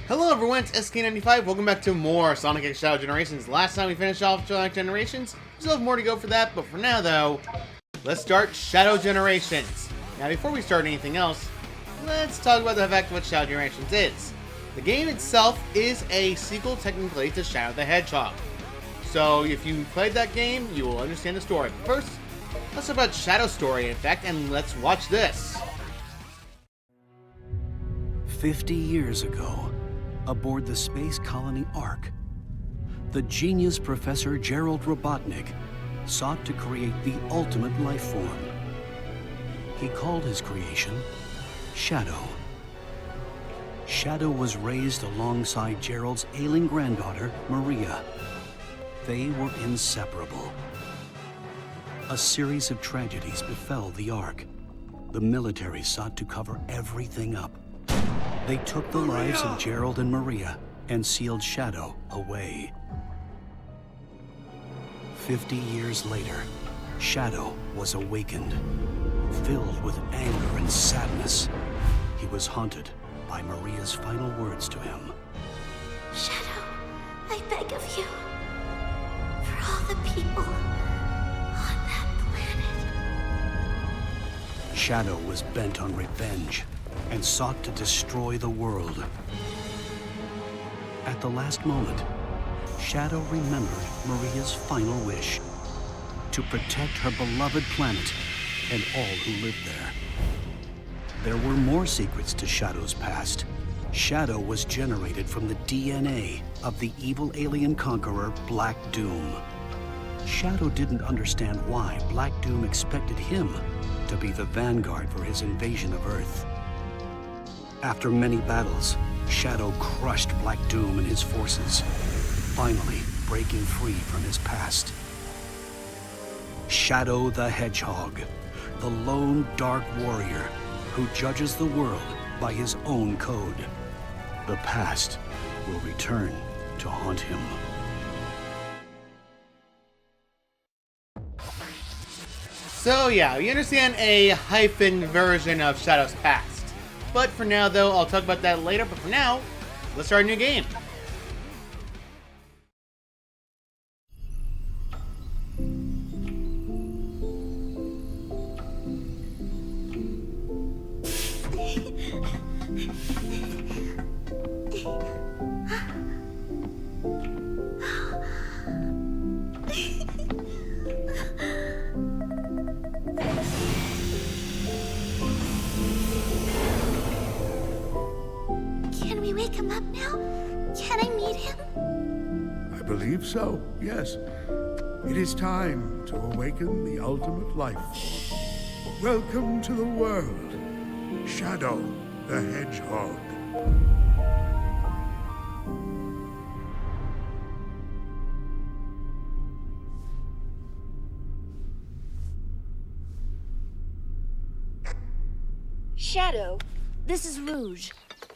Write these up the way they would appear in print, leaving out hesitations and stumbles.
Hello everyone, it's SK95. Welcome back to more Sonic X Shadow Generations. Last time we finished off Sonic Generations. We still have more to go for that, but for now though, let's start Shadow Generations. Now before we start anything else, let's talk about the fact of what Shadow Generations is. The game itself is a sequel technically to Shadow the Hedgehog. So if you played that game, you will understand the story. But first, let's talk about Shadow's story in fact, and let's watch this. 50 years ago, aboard the space colony Ark, the genius Professor Gerald Robotnik sought to create the ultimate life form. He called his creation Shadow. Shadow was raised alongside Gerald's ailing granddaughter, Maria. They were inseparable. A series of tragedies befell the Ark. The military sought to cover everything up. They took the lives of Gerald and Maria and sealed Shadow away. 50 years later, Shadow was awakened. Filled with anger and sadness, he was haunted by Maria's final words to him. Shadow, I beg of you, for all the people on that planet. Shadow was bent on revenge and sought to destroy the world. At the last moment, Shadow remembered Maria's final wish: to protect her beloved planet and all who lived there. There were more secrets to Shadow's past. Shadow was generated from the DNA of the evil alien conqueror Black Doom. Shadow didn't understand why Black Doom expected him to be the vanguard for his invasion of Earth. After many battles, Shadow crushed Black Doom and his forces, finally breaking free from his past. Shadow the Hedgehog, the lone dark warrior who judges the world by his own code. The past will return to haunt him. So yeah, you understand a hyphen version of Shadow's past. But for now though, I'll talk about that later, but for now, let's start a new game. Can we wake him up now? Can I meet him? I believe so, yes. It is time to awaken the ultimate life form. Welcome to the world, Shadow the Hedgehog. Shadow, this is Rouge.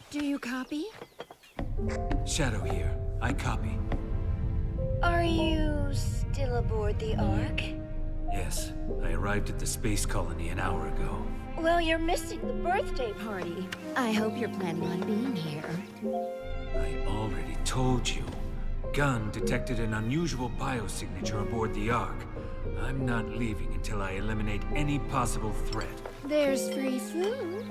Do you copy? Shadow here. I copy. Are you still aboard the Ark? Yes, I arrived at the space colony an hour ago. Well, you're missing the birthday party. I hope you're planning on being here. I already told you. Gun detected an unusual biosignature aboard the Ark. I'm not leaving until I eliminate any possible threat. There's free food.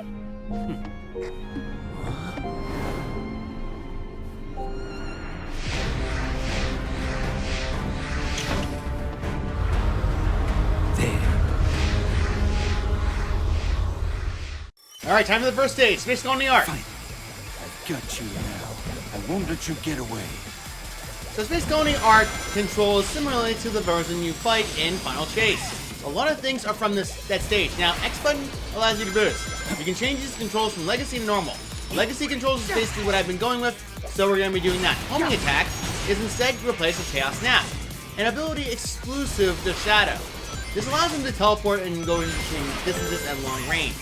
Alright, time for the first stage, Space Colony Ark. Fine. I've got you now. I won't let you get away. So Space Colony Ark controls similarly to the version you fight in Final Chase. A lot of things are from that stage. Now, X button allows you to boost. You can change these controls from Legacy to Normal. Legacy controls is basically what I've been going with, so we're going to be doing that. Homing Attack is instead replaced with Chaos Snap, an ability exclusive to Shadow. This allows him to teleport and go between distances at long range.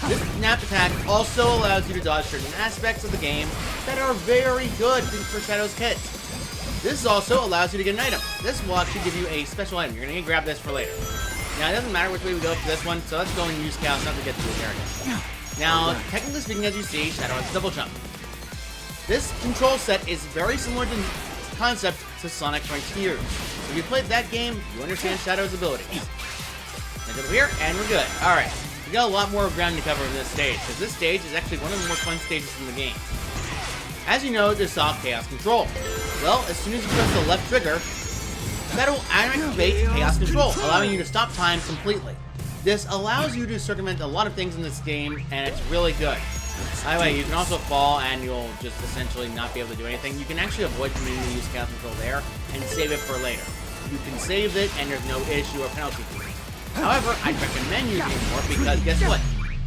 This snap attack also allows you to dodge certain aspects of the game that are very good for Shadow's kits. This also allows you to get an item. This will actually give you a special item. You're going to grab this for later. Now, it doesn't matter which way we go for this one, so let's go and use Chaos Snap to get to this area. Now, technically speaking, as you see, Shadow has double jump. This control set is very similar in concept to Sonic Frontiers. So if you played that game, you understand Shadow's abilities. Let's over here, and we're good. Alright, we got a lot more ground to cover in this stage, because this stage is actually one of the more fun stages in the game. As you know, there's soft Chaos Control. Well, as soon as you press the left trigger, that will activate Chaos Control, allowing you to stop time completely. This allows you to circumvent a lot of things in this game, and it's really good. By the way, you can also fall and you'll just essentially not be able to do anything. You can actually avoid needing to use Chaos Control there and save it for later. You can save it and there's no issue or penalty for it. However, I'd recommend using it more because guess what?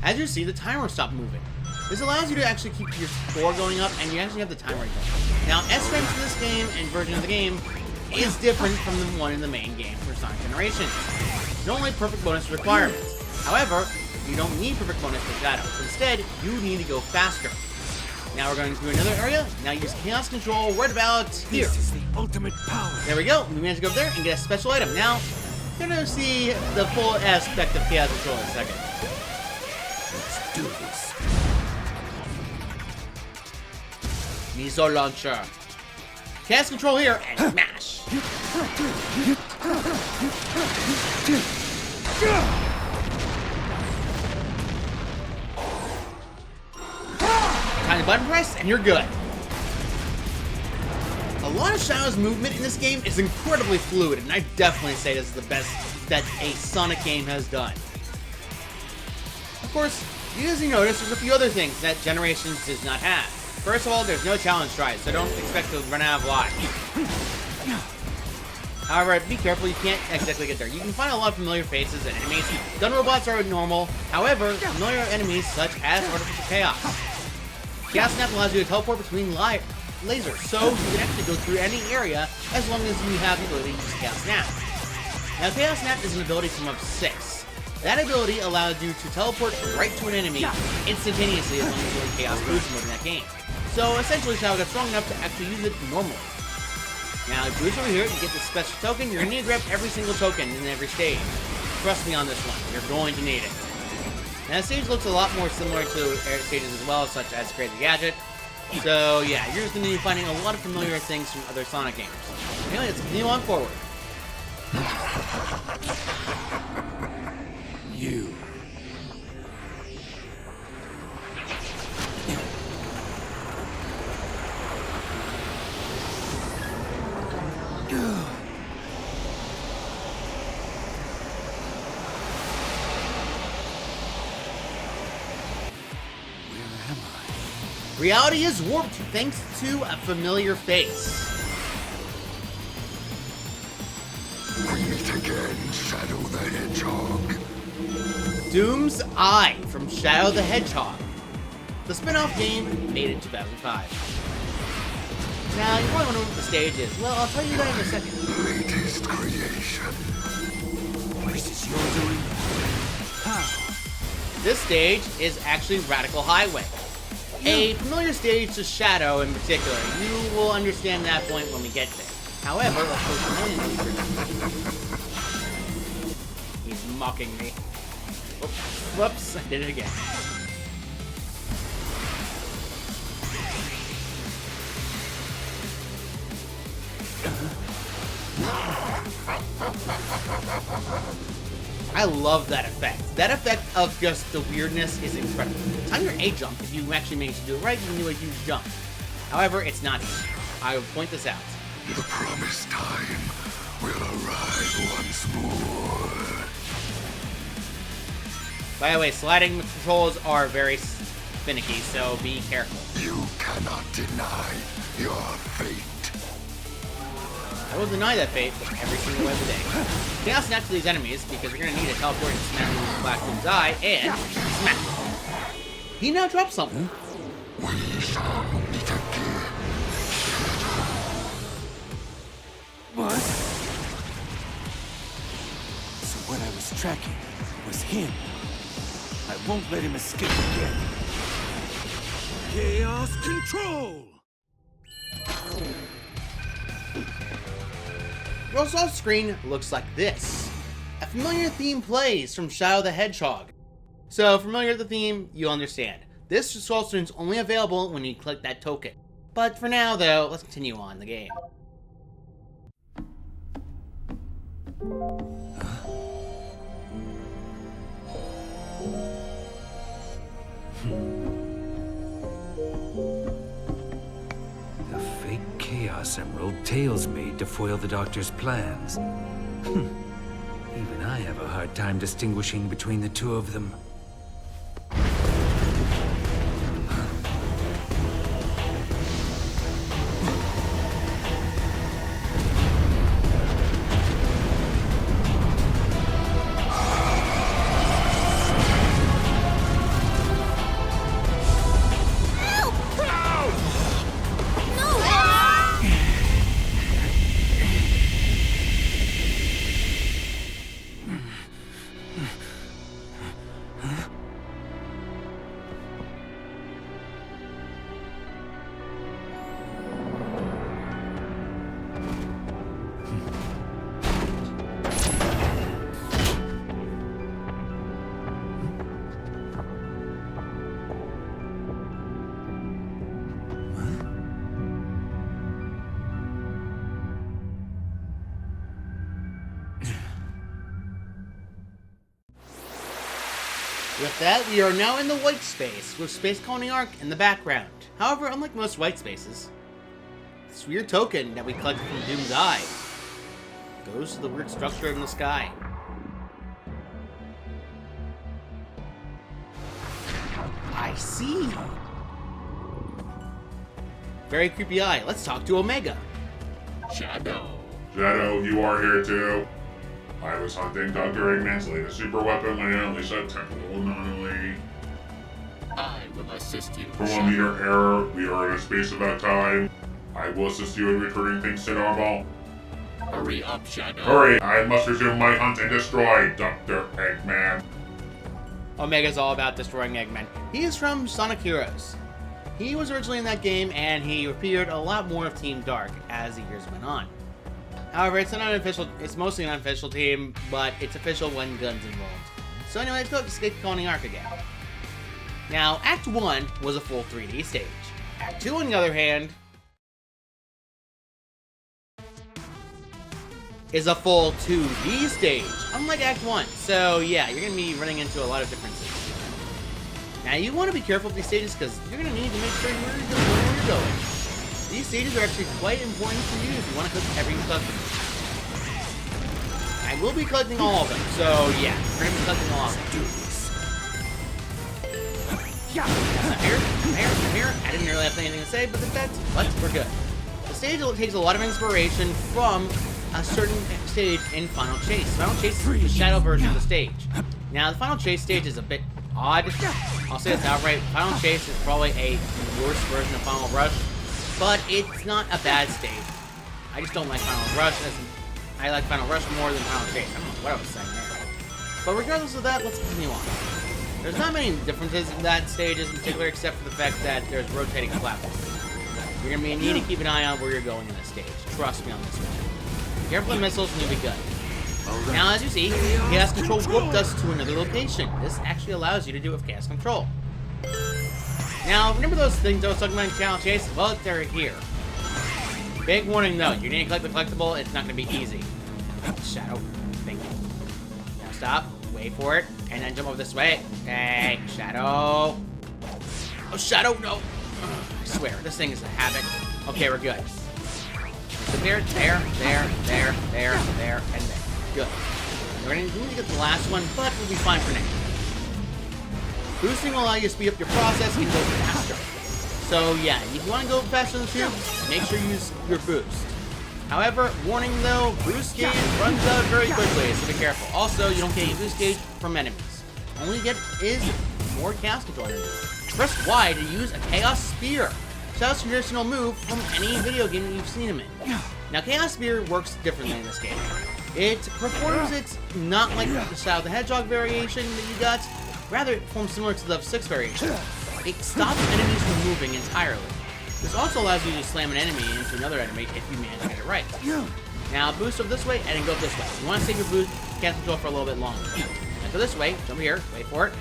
As you see, the timer will stop moving. This allows you to actually keep your score going up and you actually have the timer going. Now, S-Frames for this game and version of the game is different from the one in the main game for Sonic Generations. It's only perfect bonus requirements. However, you don't need perfect bonus for Shadow. Instead, you need to go faster. Now we're going to another area. Now use Chaos Control right about here. This is the ultimate power. There we go. We managed to go up there and get a special item. Now, we're going to see the full aspect of Chaos Control in a second. Let's do this. Missile Launcher. Chaos Control here and smash. Tiny button press, and you're good. A lot of Shadow's movement in this game is incredibly fluid, and I definitely say this is the best that a Sonic game has done. Of course, as you notice, there's a few other things that Generations does not have. First of all, there's no challenge tries, so don't expect to run out of lives. However, be careful, you can't exactly get there. You can find a lot of familiar faces and enemies. Gun robots are normal. However, familiar enemies such as Artificial Chaos. Chaos Snap allows you to teleport between lasers, so you can actually go through any area as long as you have the ability to use Chaos Snap. Now, Chaos Snap is an ability team of 6. That ability allows you to teleport right to an enemy instantaneously as long as you're in Chaos Boost mode in that game. So essentially, Shadow got strong enough to actually use it normally. Now, if you over here to get this special token, you're going to need to grab every single token in every stage. Trust me on this one, you're going to need it. Now, the stage looks a lot more similar to stages as well, such as Crazy Gadget. So, yeah, you're just going to be finding a lot of familiar things from other Sonic games. Anyway, let's continue on forward. You. Reality is warped thanks to a familiar face. We meet again, Shadow the Hedgehog. Doom's Eye from Shadow the Hedgehog. The spin-off game made in 2005. Now, you probably wonder what the stage is. Well, I'll tell you that in a second. Latest creation. This is your doing. How? This stage is actually Radical Highway. A familiar stage to Shadow in particular. You will understand that point when we get there. However, he's mocking me. Whoops, I did it again. I love that effect. That effect of just the weirdness is incredible. On your A jump, if you actually manage to do it right, you can do a huge jump. However, it's not easy. I will point this out. The promised time will arrive once more. By the way, sliding controls are very finicky, so be careful. You cannot deny your fate. I will deny that fate every single way of the day. Chaos Snap to these enemies, because you're going to need a teleport to smash Black Doom's eye, and smack. He now dropped something. We shall meet again. What? So what I was tracking was him. I won't let him escape again. Chaos Control! What's off screen looks like this. A familiar theme plays from Shadow the Hedgehog. So, familiar with the theme, you'll understand. This scroll screen is only available when you click that token. But for now, though, let's continue on the game. The fake Chaos Emerald Tails made to foil the Doctor's plans. Even I have a hard time distinguishing between the two of them. With that, we are now in the white space, with Space Colony Arc in the background. However, unlike most white spaces, this weird token that we collected from Doom's Eye goes to the weird structure in the sky. I see. Very creepy eye. Let's talk to Omega. Shadow, you are here too. I was hunting Dr. Eggman's latest super weapon, Lisa Technical Anomaly. I will assist you. For 1 meter error, we are in a space of that time. I will assist you in returning things to normal. Hurry up, Shadow. Hurry! I must resume my hunt and destroy Dr. Eggman. Omega's all about destroying Eggman. He is from Sonic Heroes. He was originally in that game, and he appeared a lot more of Team Dark as the years went on. However, it's mostly an unofficial team, but it's official when Gun's involved. So anyway, let's go to Space Colony Arc again. Now, Act 1 was a full 3D stage. Act 2, on the other hand, is a full 2D stage, unlike Act 1. So yeah, you're going to be running into a lot of differences. Now, you want to be careful with these stages because you're going to need to make sure where you're going. These stages are actually quite important for you if you want to collect every collectible. I will be collecting all of them, so yeah, we're going to be collecting all of them. Do this. I'm here. I didn't really have anything to say, but we're good. The stage takes a lot of inspiration from a certain stage in Final Chase. Final Chase is the shadow version of the stage. Now, the Final Chase stage is a bit odd. I'll say this outright. Final Chase is probably a worse version of Final Rush. But it's not a bad stage. I just don't like Final Rush. I like Final Rush more than Final Chase. I don't know what I was saying there. But regardless of that, let's continue on. There's not many differences in that stage in particular, except for the fact that there's rotating platforms. You're going to need to keep an eye on where you're going in this stage. Trust me on this one. Be careful of missiles and you'll be good. Now, as you see, Chaos Control warped us to another location. This actually allows you to do it with Chaos Control. Now, remember those things I was talking about in Challenge Chase? Well, they're here. Big warning though, you need to collect the collectible, it's not going to be easy. Shadow, thank you. Now stop, wait for it, and then jump over this way. Hey, Shadow. Oh, Shadow, no. I swear, this thing is a havoc. Okay, we're good. So there, and there. Good. We're going to need to get the last one, but we'll be fine for now. Boosting will allow you to speed up your process and go faster. So yeah, if you want to go faster than the tube, make sure you use your boost. However, warning though, boost gauge runs out very quickly, so be careful. Also, you don't get a boost gauge from enemies. All you get is more Chaos Control energy. Press Y to use a Chaos Spear. Shadow's traditional move from any video game that you've seen him in. Now, Chaos Spear works differently in this game. It performs it not like the Shadow the Hedgehog variation that you got. Rather, it performs similar to the Level 6 variation. It stops enemies from moving entirely. This also allows you to slam an enemy into another enemy if you manage to get it right. Now, boost over this way and then go this way. You want to save your boost, Chaos Control for a little bit longer. Now go this way, jump here, wait for it.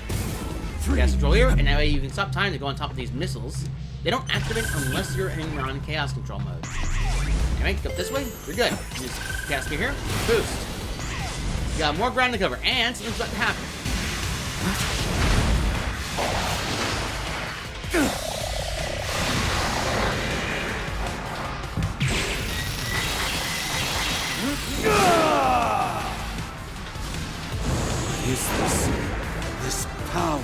Chaos Control here, and that way you can stop time to go on top of these missiles. They don't activate unless you're in non-chaos control mode. Alright, go this way. You're good. Use chaos gear here. Boost. You got more ground to cover, and something's about to happen. What is this? This power?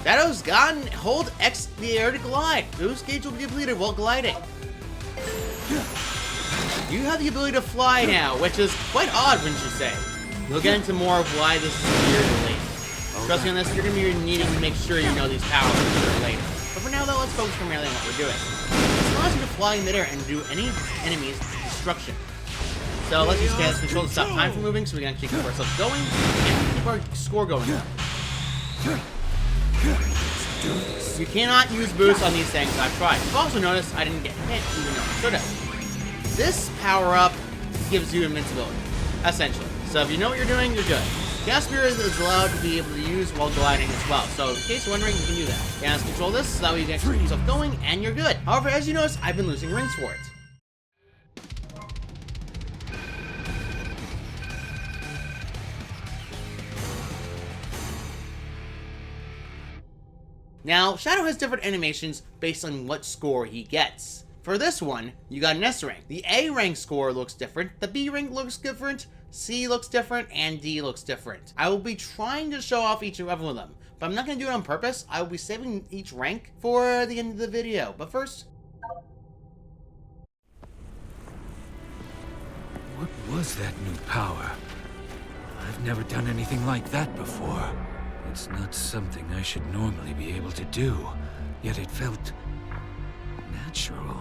Shadow's gone. Hold X the air to glide. Boost gauge will be depleted while gliding. You have the ability to fly now, which is quite odd, wouldn't you say? We'll get into more of why this is weird later. Trust me on this, you're going to be needing to make sure you know these powers later. But for now, though, let's focus primarily on what we're doing. This allows you to fly in midair and do any enemy's destruction. So let's use chaos control to stop time from moving so we can actually keep ourselves going and keep our score going up. You cannot use boost on these things. I've tried. You've also noticed I didn't get hit, even though I should have. This power-up gives you invincibility, essentially. So if you know what you're doing, you're good. Chaos Spirit is allowed to be able to use while gliding as well. So in case you're wondering, you can do that. Chaos control this, so that way you can actually keep yourself going, and you're good. However, as you notice, I've been losing rings for it. Now, Shadow has different animations based on what score he gets. For this one, you got an S rank. The A rank score looks different, the B rank looks different, C looks different, and D looks different. I will be trying to show off each and every one of them, but I'm not going to do it on purpose. I will be saving each rank for the end of the video. But first... What was that new power? I've never done anything like that before. It's not something I should normally be able to do, yet it felt natural.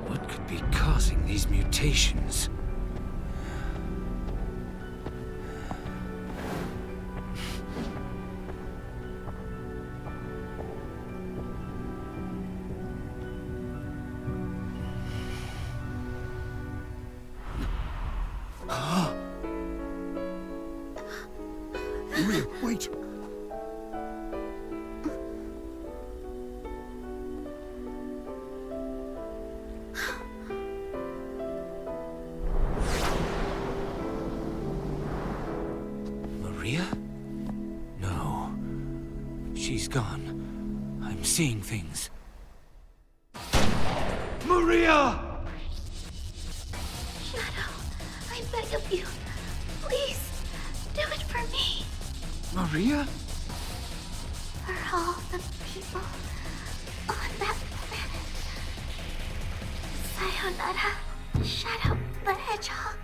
What could be causing these mutations? Maria, wait! Maria? No. She's gone. I'm seeing things. Maria! Shadow, I beg of you, please, do it for me. Maria? For all the people on that planet. Sayonara, Shadow the Hedgehog.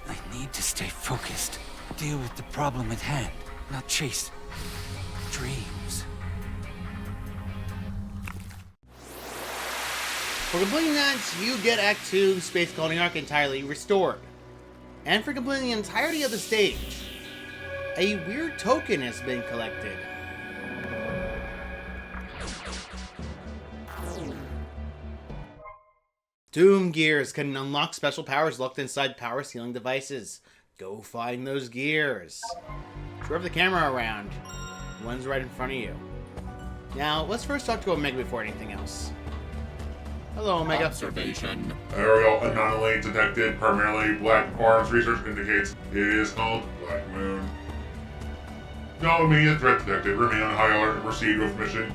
I need to stay focused. Deal with the problem at hand, not chase dreams. For completing that, you get Act 2 Space Colony Arc entirely restored. And for completing the entirety of the stage, a weird token has been collected. Doom Gears can unlock special powers locked inside power sealing devices. Go find those gears. Swerve the camera around. One's right in front of you. Now, let's first talk to Omega before anything else. Hello, Omega. Observation. Aerial anomaly detected, primarily black arms. Research indicates it is called Black Moon. No immediate threat detected. Remain on high alert and proceed with mission.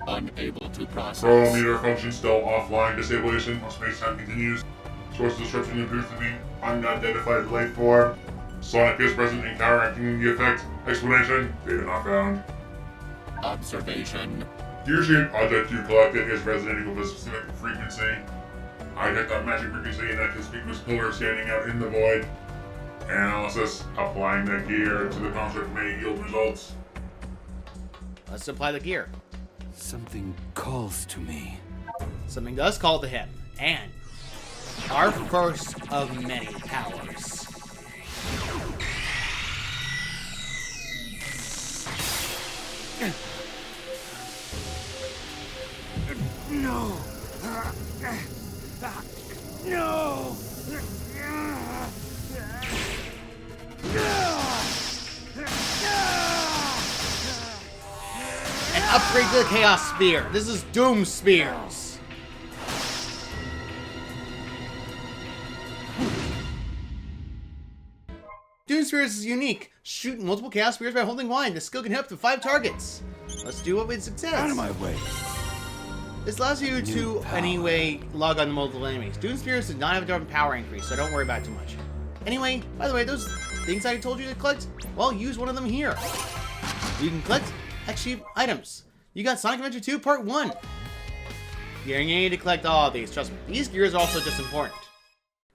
Unable to process. Chronometer function still offline. Disabulation of space-time continues. Source description appears to be unidentified life form. Sonic is present and counteracting the effect. Explanation: data not found. Observation. Gear-shaped object you collected is resonating with a specific frequency. I detect a magic frequency in that conspicuous pillar standing out in the void. Analysis: applying the gear to the construct may yield results. Let's apply the gear. Something calls to me. Something does call to him, and our first of many powers. No! No! upgrade to the Chaos Spear. This is Doom Spears. Doom Spears is unique. Shoot multiple Chaos Spears by holding Y. This skill can hit up to 5 targets. Let's do what with success. Out of my way. This allows you to, anyway, log on to multiple enemies. Doom Spears does not have a different power increase, so don't worry about it too much. Anyway, by the way, those things I told you to collect, well, use one of them here. You can collect achieve items. You got Sonic Adventure 2 Part 1. You're gonna need to collect all of these, trust me. These gears are also just important.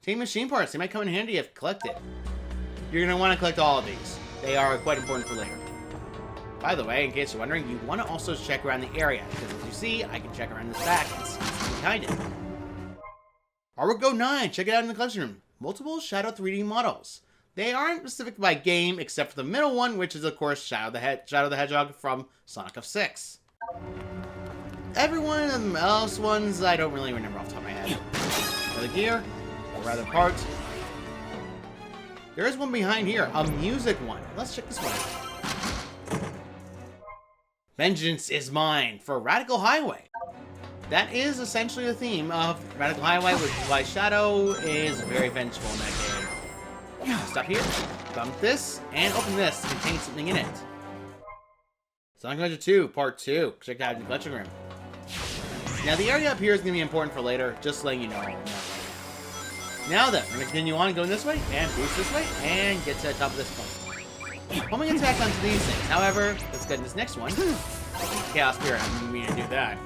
Same machine parts, they might come in handy if collected. You're gonna want to collect all of these. They are quite important for later. By the way, in case you're wondering, you want to also check around the area, because as you see, I can check around this back and see what's behind it. Artwork Go 9, check it out in the collection room. Multiple Shadow 3D models. They aren't specific by game, except for the middle one, which is of course Shadow the Hedgehog from Sonic of 6. Every one of the else ones, I don't really remember off the top of my head. Another gear, or rather parts. There is one behind here, a music one. Let's check this one out. Vengeance is mine for Radical Highway. That is essentially the theme of Radical Highway, which is why Shadow is very vengeful in that game. Stop here, bump this, and open this to contain something in it. Sonic Adventure 2 Part 2. Check it out in the collection room. Now the area up here is going to be important for later, just letting you know. Now then, we're going to continue on going this way, and boost this way, and get to the top of this point. Homing attack onto these things. However, let's get this next one. Chaos Spirit, I didn't mean to do that.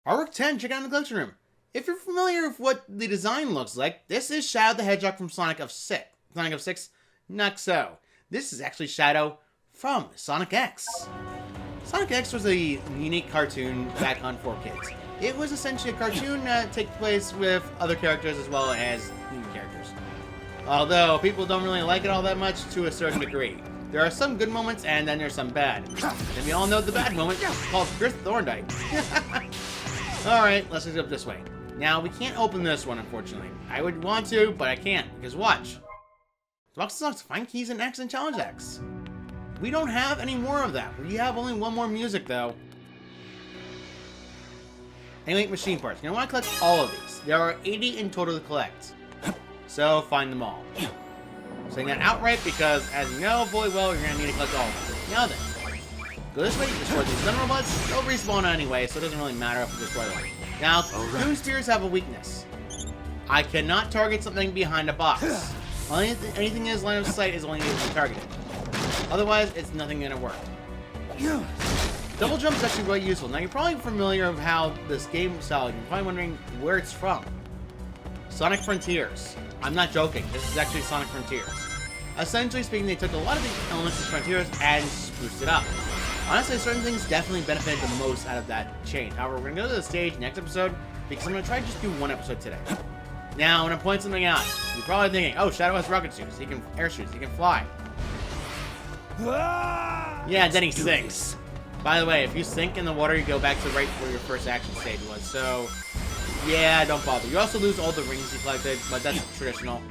Artwork 10, check out in the collection room. If you're familiar with what the design looks like, this is Shadow the Hedgehog from Sonic of 6. Sonic of 6? Not so. This is actually Shadow from Sonic X. Sonic X was a unique cartoon back on 4Kids. It was essentially a cartoon that takes place with other characters as well as human characters. Although, people don't really like it all that much to a certain degree. There are some good moments, and then there's some bad. And we all know the bad moment, called Chris Thorndike. Alright, let's just go this way. Now, we can't open this one, unfortunately. I would want to, but I can't, because watch. The box sucks. Find keys in X and Challenge X. We don't have any more of that. We have only one more music, though. Anyway, machine parts. You're going to want to collect all of these. There are 80 in total to collect. So, find them all. I'm saying that outright because, as you know fully well, you're going to need to collect all of them. Now then, go this way, destroy these gun robots. They'll respawn anyway, so it doesn't really matter if you destroy them. Now, Doom Spears have a weakness. I cannot target something behind a box. Anything in his line of sight is only able to target it. Otherwise, it's nothing going to work. Double jump is actually quite useful. Now, you're probably familiar with how this game style, you're probably wondering where it's from. Sonic Frontiers. I'm not joking. This is actually Sonic Frontiers. Essentially speaking, they took a lot of these elements of Frontiers and spruced it up. Honestly, certain things definitely benefited the most out of that change. However, we're going to go to the stage next episode because I'm going to try to just do one episode today. Now, I'm going to point something out. You're probably thinking, oh, Shadow has rocket suits. He can air suits. He can fly. Yeah, and then he sinks. By the way, if you sink in the water, you go back to right where your first action stage was. So, yeah, don't bother. You also lose all the rings you collected, but that's traditional.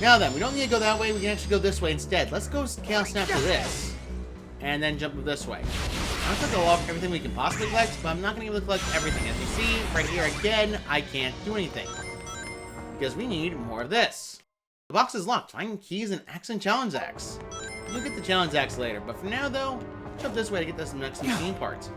Now then, we don't need to go that way. We can actually go this way instead. Let's go Chaos Snap to this, and then jump this way. I'm going to go off everything we can possibly collect, but I'm not going to be able to collect everything. As you see, right here again, I can't do anything. Because we need more of this. The box is locked. Find keys in X and Challenge X. You'll get the Challenge X later, but for now though, jump this way to get this next machine parts.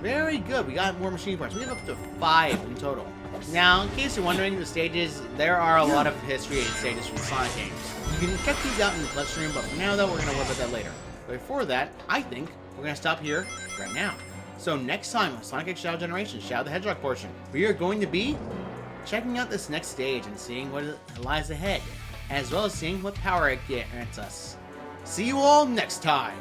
Very good, we got more machine parts. We have up to 5 in total. Now, in case you're wondering, the stages, there are a lot of history and stages from Sonic games. You can check these out in the collection room, but for now though, we're going to worry about that later. But before that, I think we're going to stop here right now. So next time on Sonic X Shadow Generation, Shadow the Hedgehog portion, we are going to be checking out this next stage and seeing what lies ahead, as well as seeing what power it grants us. See you all next time!